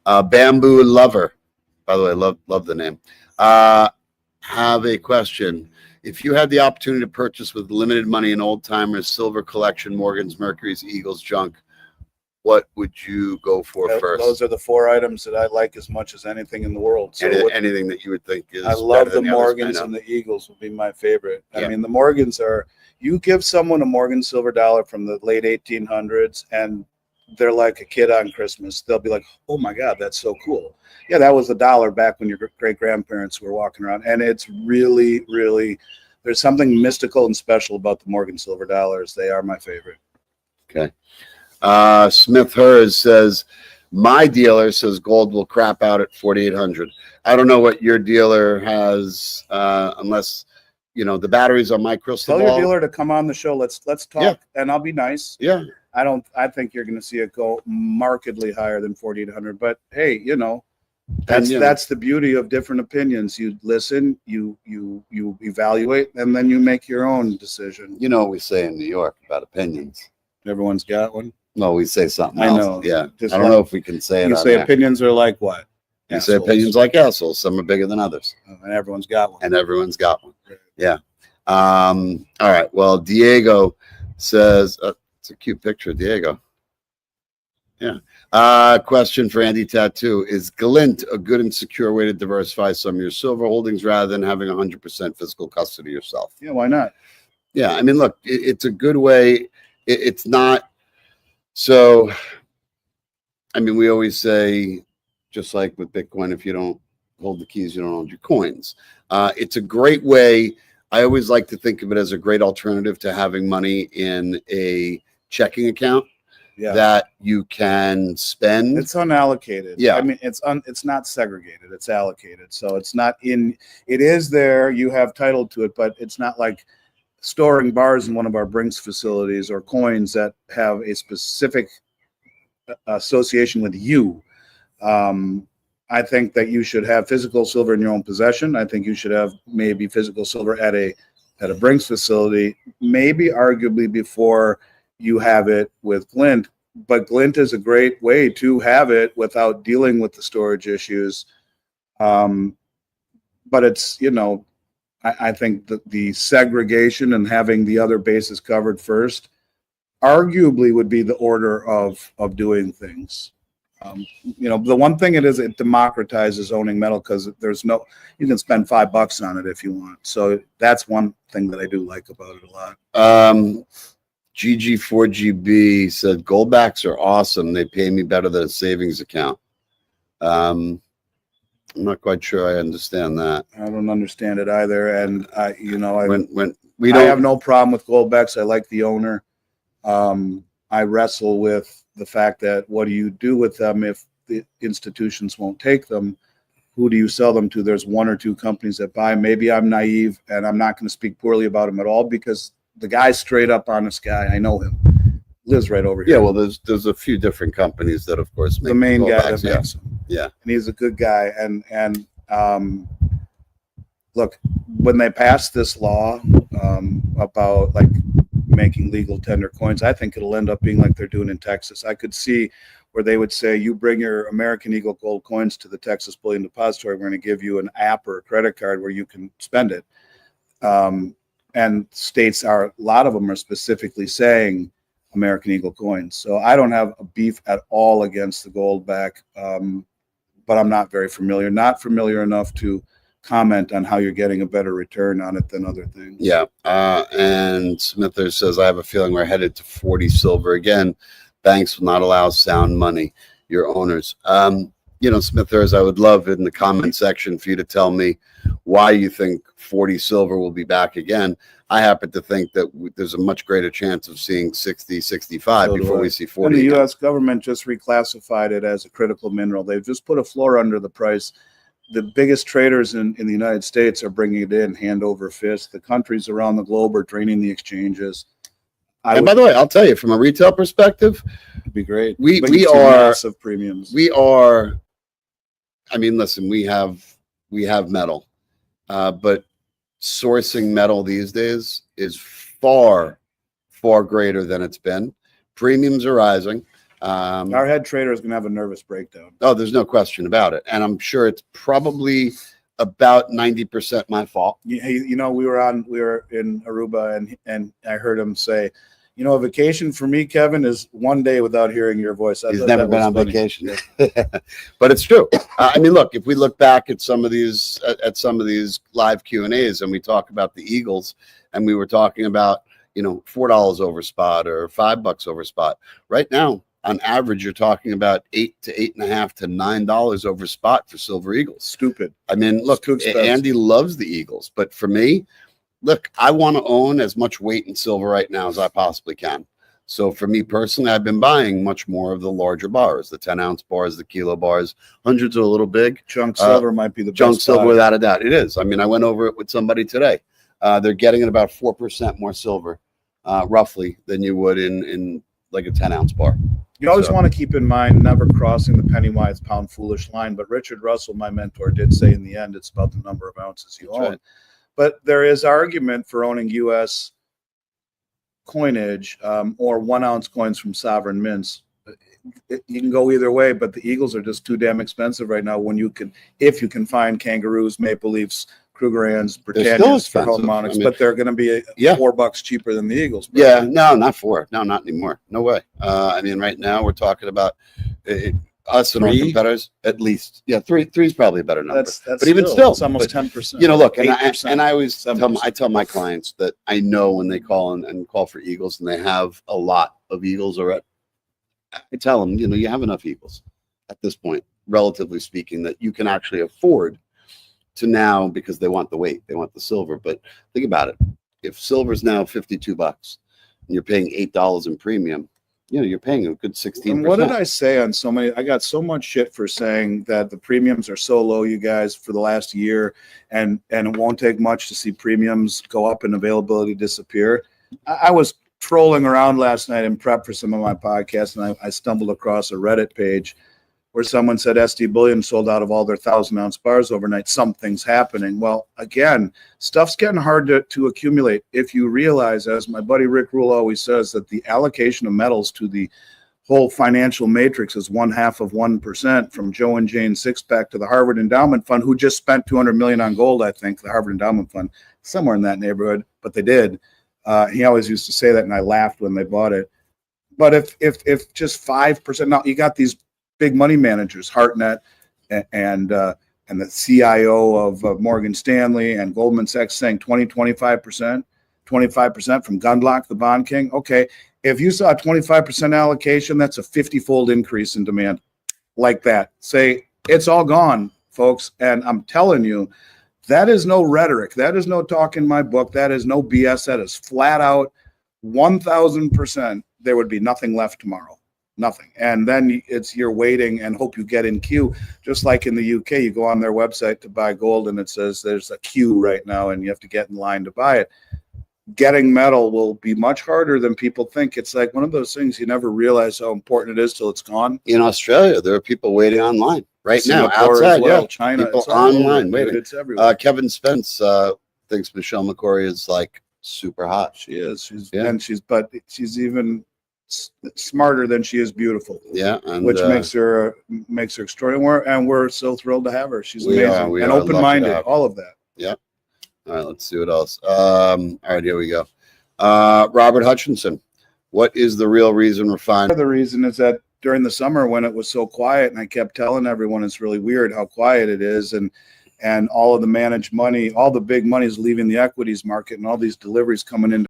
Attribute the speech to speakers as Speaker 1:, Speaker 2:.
Speaker 1: Bamboo Lover, by the way, love the name. Have a question. If you had the opportunity to purchase with limited money an old timers, silver collection, Morgan's, Mercury's, Eagles, junk, what would you go for first?
Speaker 2: Those are the 4 items that I like as much as anything in the world. So
Speaker 1: anything that you would think is
Speaker 2: I love the Morgans, and the Eagles would be my favorite. Yeah. I mean, the Morgans are, you give someone a Morgan silver dollar from the late 1800s and they're like a kid on Christmas. They'll be like, oh my God, that's so cool. Yeah, that was $1 back when your great grandparents were walking around. And it's really, really, there's something mystical and special about the Morgan silver dollars. They are my favorite.
Speaker 1: Okay. Smith Hers says, my dealer says gold will crap out at 4,800. I don't know what your dealer has, unless, you know, the batteries on my crystal ball.
Speaker 2: Tell your dealer to come on the show. Let's talk, and I'll be nice.
Speaker 1: Yeah.
Speaker 2: I think you're going to see it go markedly higher than 4,800. But hey, you know, that's the beauty of different opinions. You listen, you evaluate, and then you make your own decision.
Speaker 1: You know what we say in New York about opinions.
Speaker 2: Everyone's got one.
Speaker 1: No, we say something
Speaker 2: else.
Speaker 1: I know. Yeah. I don't know if we can say it.
Speaker 2: You say opinions are like what?
Speaker 1: You say opinions like assholes. Some are bigger than others.
Speaker 2: And everyone's got one.
Speaker 1: And everyone's got one. Yeah. All right. Well, Diego says, it's a cute picture of Diego. Yeah. Question for Andy Tattoo. Is Glint a good and secure way to diversify some of your silver holdings rather than having 100% physical custody yourself?
Speaker 2: Yeah, why not?
Speaker 1: Yeah. I mean, look, it's a good way. It's not. So, I mean, we always say, just like with Bitcoin, if you don't hold the keys, you don't hold your coins. It's a great way. I always like to think of it as a great alternative to having money in a checking account that you can spend.
Speaker 2: It's unallocated.
Speaker 1: Yeah.
Speaker 2: I mean, it's not segregated. It's allocated. So it's not in, it is there. You have title to it, but it's not like storing bars in one of our BRICS facilities or coins that have a specific association with you. I think that you should have physical silver in your own possession. I think you should have maybe physical silver at a BRICS facility, maybe arguably before you have it with Glint. But Glint is a great way to have it without dealing with the storage issues. But it's, you know, I think that the segregation and having the other bases covered first arguably would be the order of doing things. You know, the one thing it democratizes owning metal because there's no, you can spend $5 on it if you want. So that's one thing that I do like about it a lot.
Speaker 1: GG4GB said goldbacks are awesome. They pay me better than a savings account. I'm not quite sure I understand that.
Speaker 2: I don't understand it either. And I
Speaker 1: I
Speaker 2: have no problem with goldbacks. I like the owner. I wrestle with the fact that what do you do with them if the institutions won't take them? Who do you sell them to? There's 1 or 2 companies that buy. Maybe I'm naive and I'm not going to speak poorly about him at all because the guy's straight up honest guy. I know him. Lives right over here.
Speaker 1: Yeah, well, there's a few different companies that, of course, make
Speaker 2: the main guy that makes them.
Speaker 1: Yeah,
Speaker 2: and he's a good guy. And look, when they passed this law about like making legal tender coins, I think it'll end up being like they're doing in Texas. I could see where they would say, you bring your American Eagle gold coins to the Texas Bullion Depository. We're going to give you an app or a credit card where you can spend it. And states a lot of them are specifically saying American Eagle coins. So I don't have a beef at all against the gold back, but I'm not familiar enough to comment on how you're getting a better return on it than other things.
Speaker 1: Yeah. And Smither says, I have a feeling we're headed to 40 silver again. Banks will not allow sound money, your owners. You know, Smithers, I would love in the comment section for you to tell me why you think 40 silver will be back again. I happen to think that there's a much greater chance of seeing 60, 65 before we see 40.
Speaker 2: And the U.S. government just reclassified it as a critical mineral. They've just put a floor under the price. The biggest traders in the United States are bringing it in hand over fist. The countries around the globe are draining the exchanges.
Speaker 1: And by the way, I'll tell you, from a retail perspective,
Speaker 2: it'd be great.
Speaker 1: We are
Speaker 2: massive premiums.
Speaker 1: We are. I mean, listen, we have metal, but sourcing metal these days is far, far greater than it's been. Premiums are rising.
Speaker 2: Our head trader is going to have a nervous breakdown.
Speaker 1: Oh, there's no question about it. And I'm sure it's probably about 90% my fault.
Speaker 2: You know, we were in Aruba and I heard him say, you know, a vacation for me, Kevin, is one day without hearing your voice.
Speaker 1: He's never been on vacation. But it's true. I mean, look, if we look back at some of these live Q&As and we talk about the Eagles and we were talking about, you know, $4 over spot or $5 over spot. Right now, on average, you're talking about $8 to $8.50 to $9 over spot for Silver Eagles.
Speaker 2: Stupid.
Speaker 1: I mean, look, Andy loves the Eagles, but for me, look, I want to own as much weight in silver right now as I possibly can. So for me personally, I've been buying much more of the larger bars, the 10-ounce bars, the kilo bars. Hundreds are a little big.
Speaker 2: Junk silver might be the best.
Speaker 1: Junk silver, without a doubt. It is. I mean, I went over it with somebody today. They're getting at about 4% more silver, roughly, than you would in like a 10-ounce bar.
Speaker 2: You always want to keep in mind never crossing the penny wise, pound foolish line. But Richard Russell, my mentor, did say in the end it's about the number of ounces you own. Right. But there is argument for owning U.S. coinage or 1-ounce coins from sovereign mints. You can go either way, but the Eagles are just too damn expensive right now. If you can find kangaroos, maple leafs, Krugerrands, Britannias for harmonics, but they're going to be $4 cheaper than the Eagles. Bro.
Speaker 1: Yeah, no, not $4. No, not anymore. No way. I mean, right now we're talking about us and our competitors at least. Yeah, three is probably a better number.
Speaker 2: That's
Speaker 1: but even still,
Speaker 2: it's almost 10%.
Speaker 1: You know, look, and I always tell my clients that I know when they call and call for Eagles and they have a lot of Eagles already. I tell them, you know, you have enough Eagles at this point, relatively speaking, that you can actually afford to now, because they want the weight, they want the silver. But think about it. If silver's now $52 and you're paying $8 in premium, you know, you're paying a good 16%.
Speaker 2: And what did I say on so many? I got so much shit for saying that the premiums are so low, you guys, for the last year, and it won't take much to see premiums go up and availability disappear. I was trolling around last night in prep for some of my podcasts, and I stumbled across a Reddit page where someone said SD Bullion sold out of all their 1,000-ounce bars overnight. Something's happening. Well, again, stuff's getting hard to accumulate. If you realize, as my buddy Rick Rule always says, that the allocation of metals to the whole financial matrix is 0.5% from Joe and Jane Sixpack to the Harvard Endowment Fund, who just spent $200 million on gold, I think, the Harvard Endowment Fund, somewhere in that neighborhood, but they did. He always used to say that, and I laughed when they bought it. But if just 5%, now you got these big money managers, Hartnett and the CIO of Morgan Stanley and Goldman Sachs saying 25% from Gundlach, the bond king. Okay, if you saw a 25% allocation, that's a 50-fold increase in demand like that. Say, it's all gone, folks. And I'm telling you, that is no rhetoric. That is no talk in my book. That is no BS. That is flat out 1,000%. There would be nothing left tomorrow. Nothing. And then you're waiting and hope you get in queue. Just like in the UK, you go on their website to buy gold and it says there's a queue right now and you have to get in line to buy it. Getting metal will be much harder than people think. It's like one of those things you never realize how important it is till it's gone.
Speaker 1: In Australia, there are people waiting online right now outside.
Speaker 2: Well, China,
Speaker 1: people online waiting.
Speaker 2: It's everywhere.
Speaker 1: Kevin Spence thinks Michelle McCory is like super hot.
Speaker 2: She is. She's even smarter than she is beautiful.
Speaker 1: Yeah,
Speaker 2: which makes her extraordinary, and we're so thrilled to have her. She's amazing and open-minded. All of that.
Speaker 1: Yeah. All right, let's see what else. All right, here we go. Robert Hutchinson, what is the real reason we're finding?
Speaker 2: The reason is that during the summer when it was so quiet, and I kept telling everyone it's really weird how quiet it is, and all of the managed money, all the big money is leaving the equities market, and all these deliveries coming in